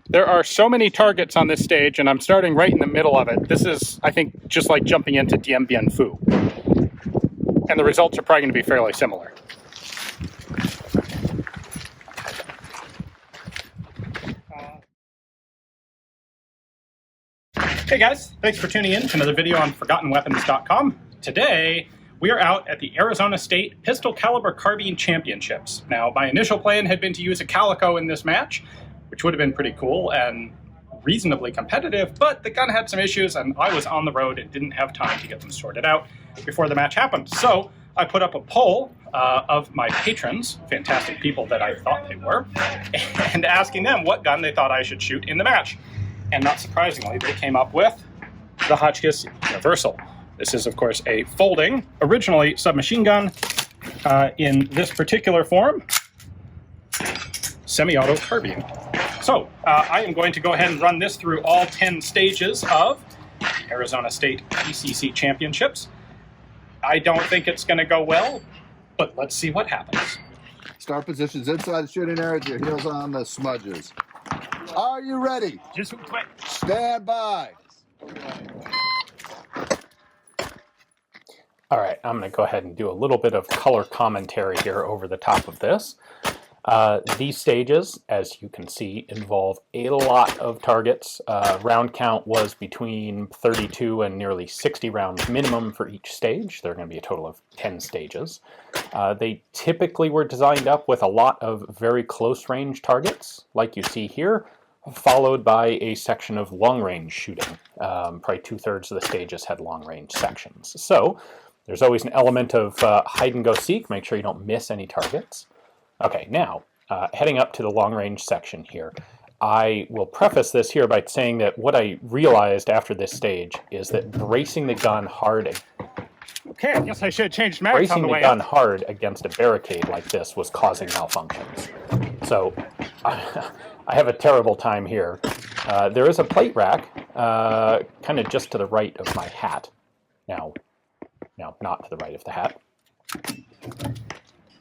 There are so many targets on this stage, and I'm starting right in the middle of it. This is, I think, just like jumping into Dien Bien Phu. And the results are probably going to be fairly similar. Hey guys, thanks for tuning in to another video on ForgottenWeapons.com. Today, we are out at the Arizona State Pistol Caliber Carbine Championships. Now, my initial plan had been to use a Calico in this match, which would have been pretty cool and reasonably competitive, but the gun had some issues and I was on the road and didn't have time to get them sorted out before the match happened. So I put up a poll of my patrons, fantastic people that I thought they were, and asking them what gun they thought I should shoot in the match. And not surprisingly, they came up with the Hotchkiss Universal. This is, of course, a folding, originally submachine gun in this particular form, semi-auto carbine. So I am going to go ahead and run this through all 10 stages of Arizona State PCC Championships. I don't think it's going to go well, but let's see what happens. Start positions inside the shooting area with your heels on the smudges. Are you ready? Just quick. Stand by. All right, I'm going to go ahead and do a little bit of color commentary here over the top of this. These stages, as you can see, involve a lot of targets. Round count was between 32 and nearly 60 rounds minimum for each stage. There are going to be a total of 10 stages. They typically were designed up with a lot of very close range targets, like you see here, followed by a section of long range shooting. Probably 2/3 of the stages had long range sections. So there's always an element of hide and go seek, make sure you don't miss any targets. Okay, now, heading up to the long-range section here, I will preface this here by saying that what I realized after this stage is that bracing the gun hard... Okay, I guess I should have changed mags bracing on the way gun up. hard against a barricade like this was causing malfunctions. So, I have a terrible time here. There is a plate rack, kind of just to the right of my hat. Now, not to the right of the hat.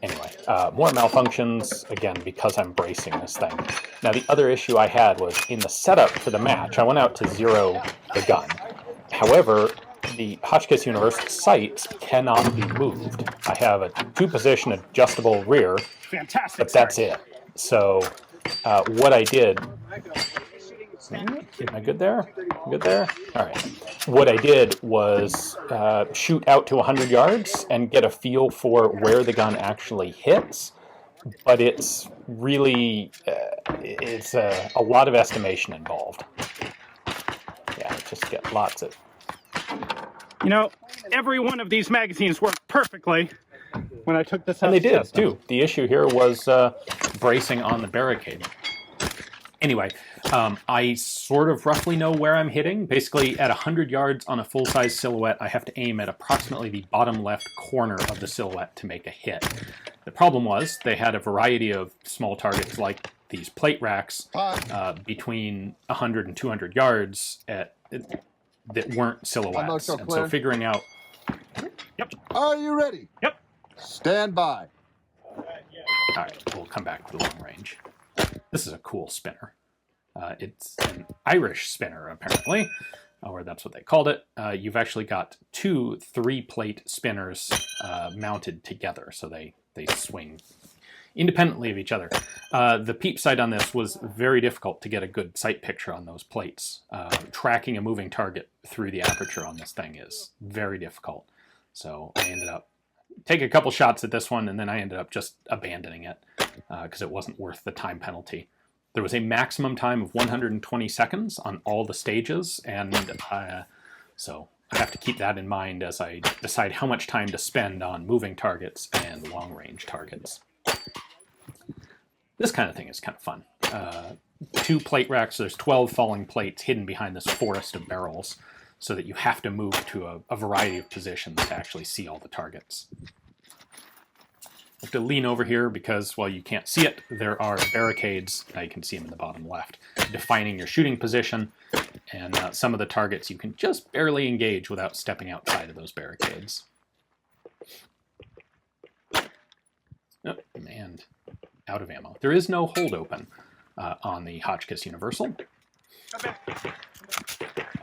Anyway, more malfunctions, again, because I'm bracing this thing. Now, the other issue I had was in the setup for the match, I went out to zero the gun. However, the Hotchkiss Universal sights cannot be moved. I have a 2-position adjustable rear, Fantastic. but that's it. So, what I did... Am I good there? Good there? All right. What I did was shoot out to 100 yards and get a feel for where the gun actually hits, but it's really, it's a lot of estimation involved. Yeah, just get lots of... You know, every one of these magazines worked perfectly when I took this out. And they did, too. The issue here was bracing on the barricade. Anyway, I sort of roughly know where I'm hitting. Basically, at 100 yards on a full-size silhouette, I have to aim at approximately the bottom left corner of the silhouette to make a hit. The problem was they had a variety of small targets like these plate racks between 100 and 200 yards that weren't silhouettes. And so figuring out... Yep. Are you ready? Yep. Stand by. All right, we'll come back to the long range. This is a cool spinner. It's an Irish spinner, apparently, or that's what they called it. You've actually got 2 3-plate spinners mounted together, so they swing independently of each other. The peep sight on this was very difficult to get a good sight picture on those plates. Tracking a moving target through the aperture on this thing is very difficult. So I ended up taking a couple shots at this one, and then I ended up just abandoning it because it wasn't worth the time penalty. There was a maximum time of 120 seconds on all the stages, and so I have to keep that in mind as I decide how much time to spend on moving targets and long-range targets. This kind of thing is kind of fun. 2 plate racks, there's 12 falling plates hidden behind this forest of barrels, so that you have to move to a variety of positions to actually see all the targets. I have to lean over here because, well, you can't see it. There are barricades, now you can see them in the bottom left, defining your shooting position, and some of the targets you can just barely engage without stepping outside of those barricades. Oh, and out of ammo. There is no hold open. on the Hotchkiss Universal.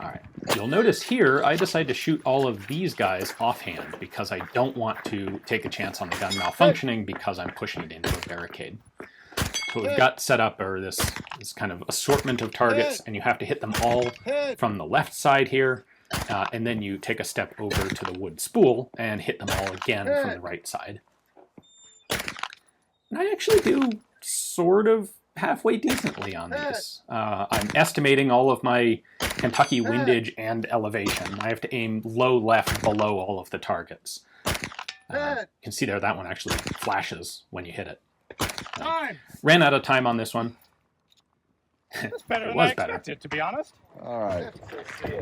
All right, you'll notice here I decided to shoot all of these guys offhand because I don't want to take a chance on the gun malfunctioning because I'm pushing it into a barricade. So we've got set up this kind of assortment of targets, and you have to hit them all from the left side here, and then you take a step over to the wood spool and hit them all again from the right side. And I actually do sort of halfway decently on these. I'm estimating all of my Kentucky windage and elevation. I have to aim low left below all of the targets. You can see there that one actually flashes when you hit it. Ran out of time on this one. It's better than I expected, to be honest. All right.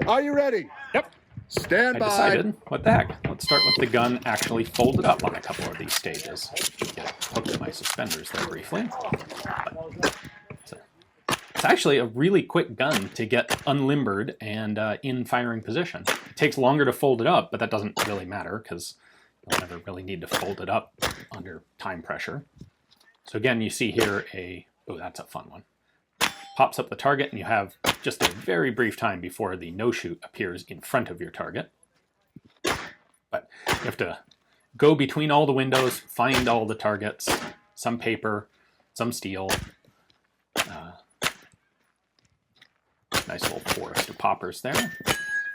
Are you ready? Yep. Stand by. I decided, what the heck? Let's start with the gun actually folded up on a couple of these stages. Get hooked to my suspenders there briefly. It's actually a really quick gun to get unlimbered and in firing position. It takes longer to fold it up, but that doesn't really matter because you'll never really need to fold it up under time pressure. So again, you see here oh, that's a fun one. Pops up the target, and you have just a very brief time before the no-shoot appears in front of your target. But you have to go between all the windows, find all the targets, some paper, some steel. Nice little forest of poppers there.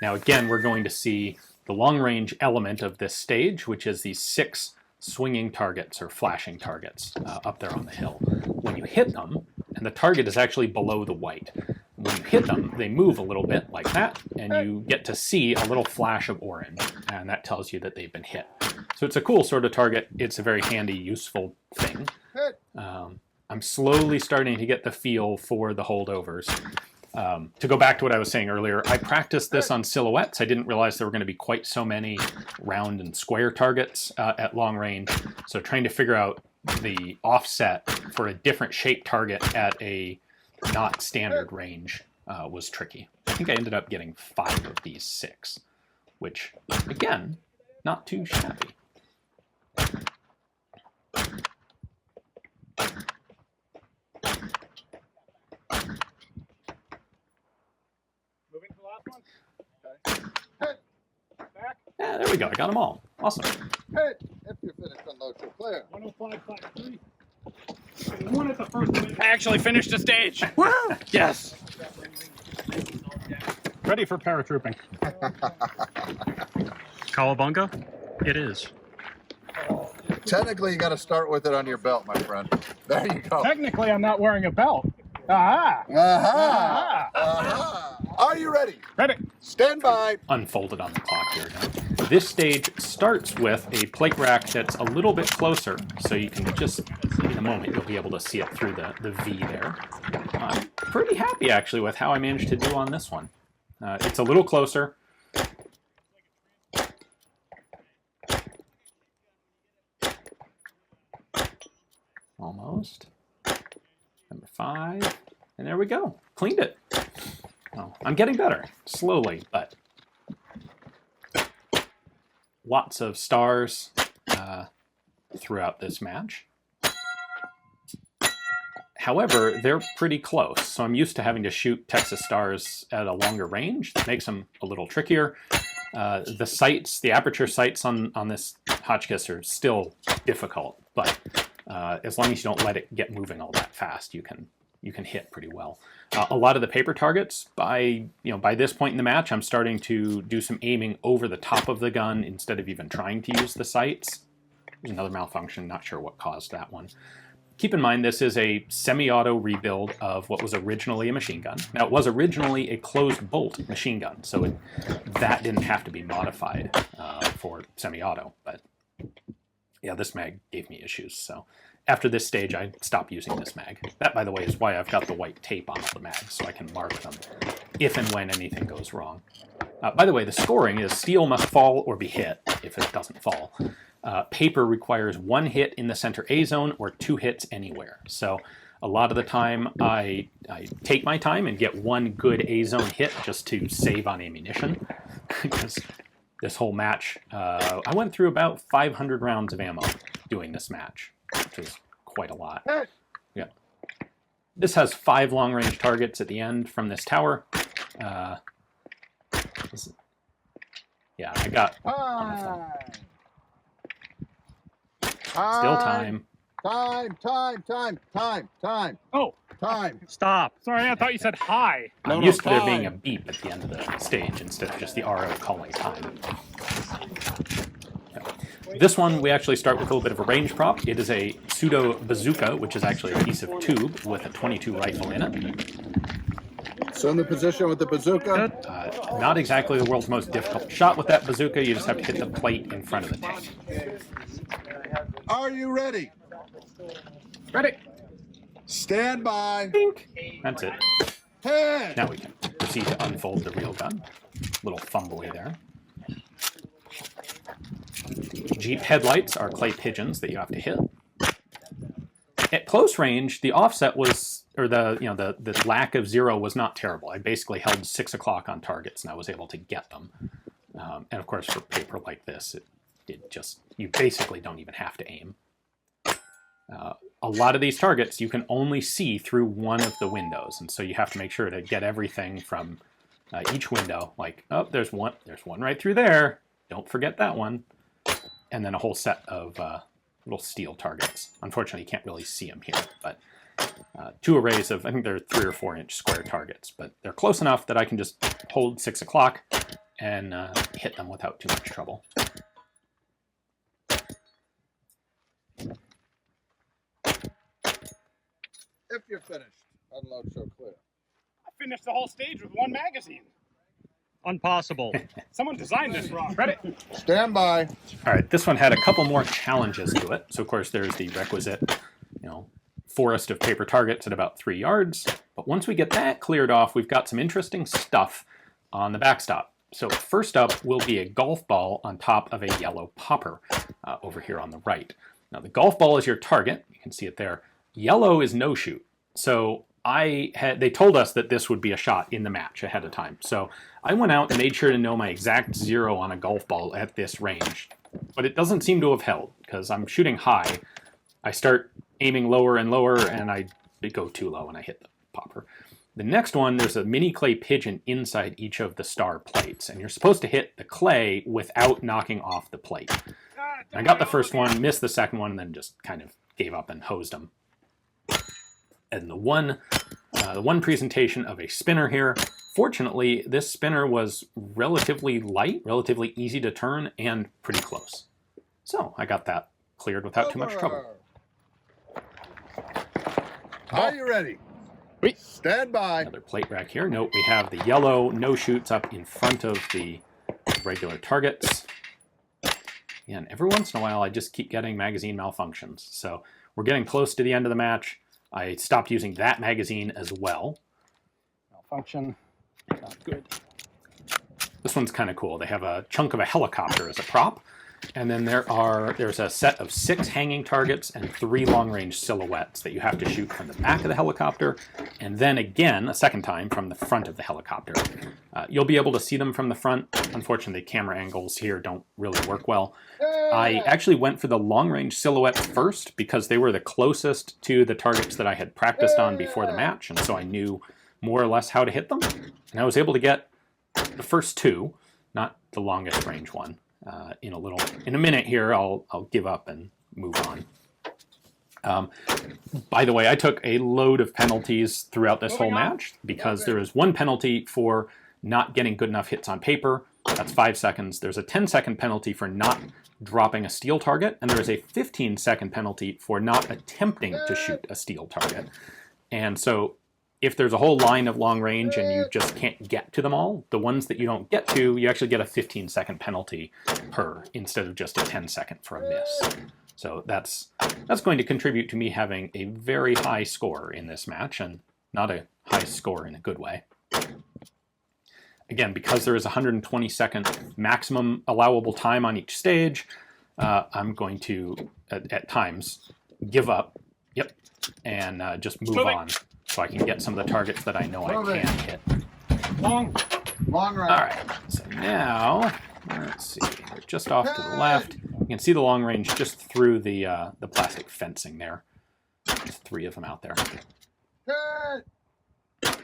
Now again, we're going to see the long-range element of this stage, which is these 6 swinging targets or flashing targets up there on the hill. When you hit them, and the target is actually below the white, when you hit them, they move a little bit like that, and you get to see a little flash of orange, and that tells you that they've been hit. So it's a cool sort of target. It's a very handy, useful thing. I'm slowly starting to get the feel for the holdovers. To go back to what I was saying earlier, I practiced this on silhouettes. I didn't realize there were going to be quite so many round and square targets at long range. So trying to figure out the offset for a different shaped target at a not standard range was tricky. I think I ended up getting 5 of these 6, which, again, not too shabby. Moving to the last one. Okay. Back. Yeah, there we go. I got them all. Awesome. Hit. If you're finished, unload, you're clear. 105.53. One at the first minute. I actually finished a stage. Woo! Yes. Ready for paratrooping. Cowabunga? It is. Technically, you got to start with it on your belt, my friend. There you go. Technically, I'm not wearing a belt. Aha! Aha! Aha! Are you ready? Ready. Stand by. Unfolded on the clock here now. This stage starts with a plate rack that's a little bit closer, so you can just, in a moment, you'll be able to see it through the V there. I'm pretty happy, actually, with how I managed to do on this one. It's a little closer. Almost. Number 5. And there we go. Cleaned it. Well, I'm getting better. Slowly, but lots of stars throughout this match. However, they're pretty close, so I'm used to having to shoot Texas stars at a longer range. That makes them a little trickier. The sights, the aperture sights on this Hotchkiss are still difficult, but as long as you don't let it get moving all that fast, you can hit pretty well. A lot of the paper targets, by this point in the match, I'm starting to do some aiming over the top of the gun instead of even trying to use the sights. There's another malfunction, not sure what caused that one. Keep in mind, this is a semi-auto rebuild of what was originally a machine gun. Now, it was originally a closed bolt machine gun, so that didn't have to be modified for semi-auto, but yeah, this mag gave me issues, so after this stage, I stopped using this mag. That, by the way, is why I've got the white tape on all the mags, so I can mark them if and when anything goes wrong. By the way, the scoring is steel must fall or be hit if it doesn't fall. Paper requires 1 hit in the center A zone or 2 hits anywhere. So a lot of the time, I take my time and get 1 good A zone hit just to save on ammunition. Because this whole match, I went through about 500 rounds of ammo doing this match, which is quite a lot. Yeah. This has 5 long-range targets at the end from this tower. Yeah, I got on the phone. Still time. Time. Oh, Time. Stop. sorry, I thought you said hi. I'm used to there being a beep at the end of the stage instead of just the RO calling time. This one, we actually start with a little bit of a range prop. It is a pseudo bazooka, which is actually a piece of tube with a .22 rifle in it. So in the position with the bazooka. Not exactly the world's most difficult shot with that bazooka. You just have to hit the plate in front of the tank. Are you ready? Ready? Stand by. Bink. That's it. Head. Now we can proceed to unfold the real gun. Little fumbly there. Jeep headlights are clay pigeons that you have to hit. At close range, the offset was, or the lack of 0 was not terrible. I basically held 6 o'clock on targets, and I was able to get them. And of course, for paper like this, you basically don't even have to aim. A lot of these targets you can only see through one of the windows, and so you have to make sure to get everything from each window. Like, oh, there's one right through there. Don't forget that one. And then a whole set of little steel targets. Unfortunately, you can't really see them here, but 2 arrays of, I think they're 3 or 4 inch square targets, but they're close enough that I can just hold 6 o'clock and hit them without too much trouble. If you're finished, unload so clear. I finished the whole stage with 1 magazine. Impossible. Someone designed this wrong. Ready? Stand by. All right, this one had a couple more challenges to it. So of course there's the requisite, forest of paper targets at about 3 yards. But once we get that cleared off, we've got some interesting stuff on the backstop. So first up will be a golf ball on top of a yellow popper over here on the right. Now the golf ball is your target. You can see it there. Yellow is no shoot. So they told us that this would be a shot in the match ahead of time. So I went out and made sure to know my exact 0 on a golf ball at this range. But it doesn't seem to have held because I'm shooting high. I start aiming lower and lower and I go too low and I hit the popper. The next one, there's a mini clay pigeon inside each of the star plates. And you're supposed to hit the clay without knocking off the plate. I got the first one, missed the second one, and then just kind of gave up and hosed them. And the one presentation of a spinner here. Fortunately, this spinner was relatively light, relatively easy to turn, and pretty close. So I got that cleared without too much trouble. Are you ready? Wait. Stand by. Another plate rack here. Note we have the yellow no shoots up in front of the regular targets. And every once in a while, I just keep getting magazine malfunctions. So we're getting close to the end of the match. I stopped using that magazine as well. Malfunction. Not good. This one's kind of cool. They have a chunk of a helicopter as a prop. And then there's a set of 6 hanging targets and 3 long-range silhouettes that you have to shoot from the back of the helicopter, and then again, a second time, from the front of the helicopter. You'll be able to see them from the front. Unfortunately, camera angles here don't really work well. I actually went for the long-range silhouettes first because they were the closest to the targets that I had practiced on before the match, and so I knew more or less how to hit them. And I was able to get the first 2, not the longest range one. In a minute here, I'll give up and move on. By the way, I took a load of penalties throughout this whole match because there is 1 penalty for not getting good enough hits on paper. That's 5 seconds. There's a 10-second penalty for not dropping a steel target, and there is a 15-second penalty for not attempting to shoot a steel target. And so if there's a whole line of long range and you just can't get to them all, the ones that you don't get to, you actually get a 15-second penalty per instead of just a 10-second for a miss. So that's going to contribute to me having a very high score in this match, and not a high score in a good way. Again, because there is a 120-second maximum allowable time on each stage, I'm going to, at times, give up, and just move on. So I can get some of the targets that I know I can hit. Long run. All right, so now, let's see, they're just off to the left. You can see the long range just through the plastic fencing there. There's 3 of them out there. Hit!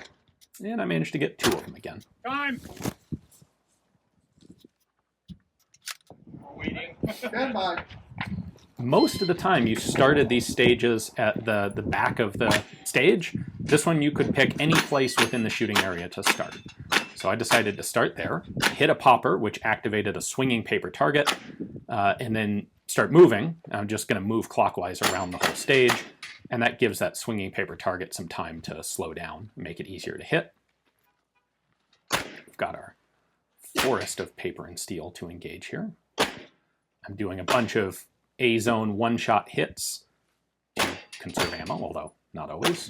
And I managed to get 2 of them again. Time. Waiting. Stand by. Most of the time you started these stages at the back of the stage. This one you could pick any place within the shooting area to start. So I decided to start there, hit a popper, which activated a swinging paper target, and then start moving. I'm just going to move clockwise around the whole stage, and that gives that swinging paper target some time to slow down, make it easier to hit. We've got our forest of paper and steel to engage here. I'm doing a bunch of A-zone one-shot hits to conserve ammo, although not always.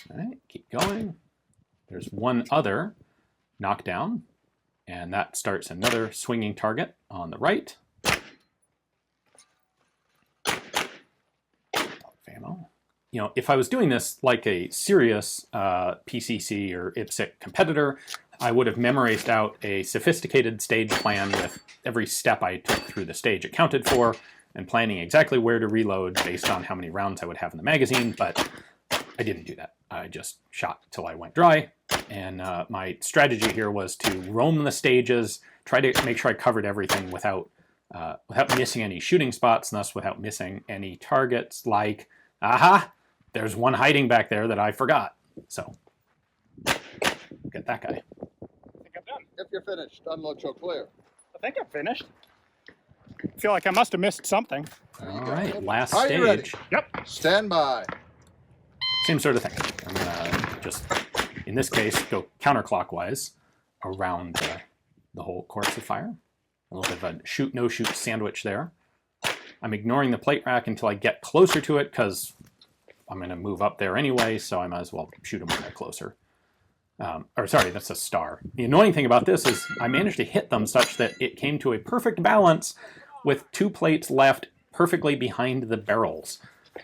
All right, keep going. There's one other knockdown, and that starts another swinging target on the right. Ammo. You know, if I was doing this like a serious PCC or IPSC competitor, I would have memorized out a sophisticated stage plan with every step I took through the stage accounted for, and planning exactly where to reload based on how many rounds I would have in the magazine, but I didn't do that. I just shot till I went dry, and my strategy here was to roam the stages, try to make sure I covered everything without missing any shooting spots, and thus without missing any targets like, aha, there's one hiding back there that I forgot. So, get that guy. I think I'm done. If you're finished, unload show clear. I think I'm finished. I feel like I must have missed something. All right, last Are you ready? stage. Yep. Stand by. Same sort of thing. I'm gonna just, in this case, go counterclockwise around the whole course of fire. A little bit of a shoot, no shoot sandwich there. I'm ignoring the plate rack until I get closer to it because I'm going to move up there anyway, so I might as well shoot them when they're closer. Or sorry, that's a star. The annoying thing about this is I managed to hit them such that it came to a perfect balance with 2 plates left perfectly behind the barrels.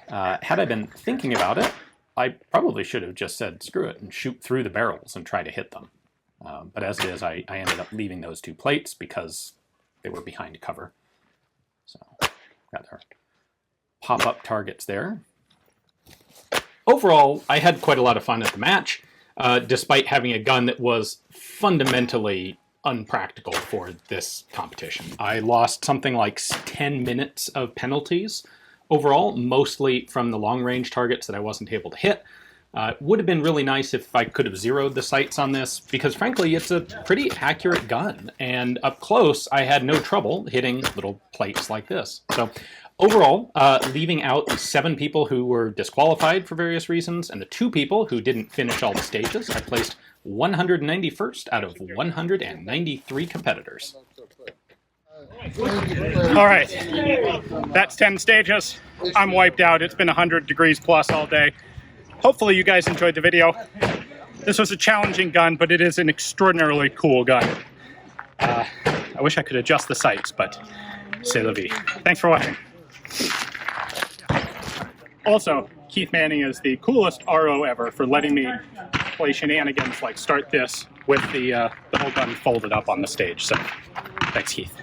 Had I been thinking about it, I probably should have just said screw it and shoot through the barrels and try to hit them. But as it is, I ended up leaving those 2 plates because they were behind cover. So got our pop-up targets there. Overall, I had quite a lot of fun at the match, despite having a gun that was fundamentally unpractical for this competition. I lost something like 10 minutes of penalties overall, mostly from the long-range targets that I wasn't able to hit. It would have been really nice if I could have zeroed the sights on this, because frankly, it's a pretty accurate gun, and up close, I had no trouble hitting little plates like this. So overall, leaving out the 7 people who were disqualified for various reasons, and the 2 people who didn't finish all the stages, I placed 191st out of 193 competitors. All right, that's 10 stages. I'm wiped out. It's been 100 degrees plus all day. Hopefully you guys enjoyed the video. This was a challenging gun, but it is an extraordinarily cool gun. I wish I could adjust the sights, but c'est la vie. Thanks for watching. Also, Keith Manning is the coolest RO ever for letting me play shenanigans like start this with the whole gun folded up on the stage. So, thanks, Keith.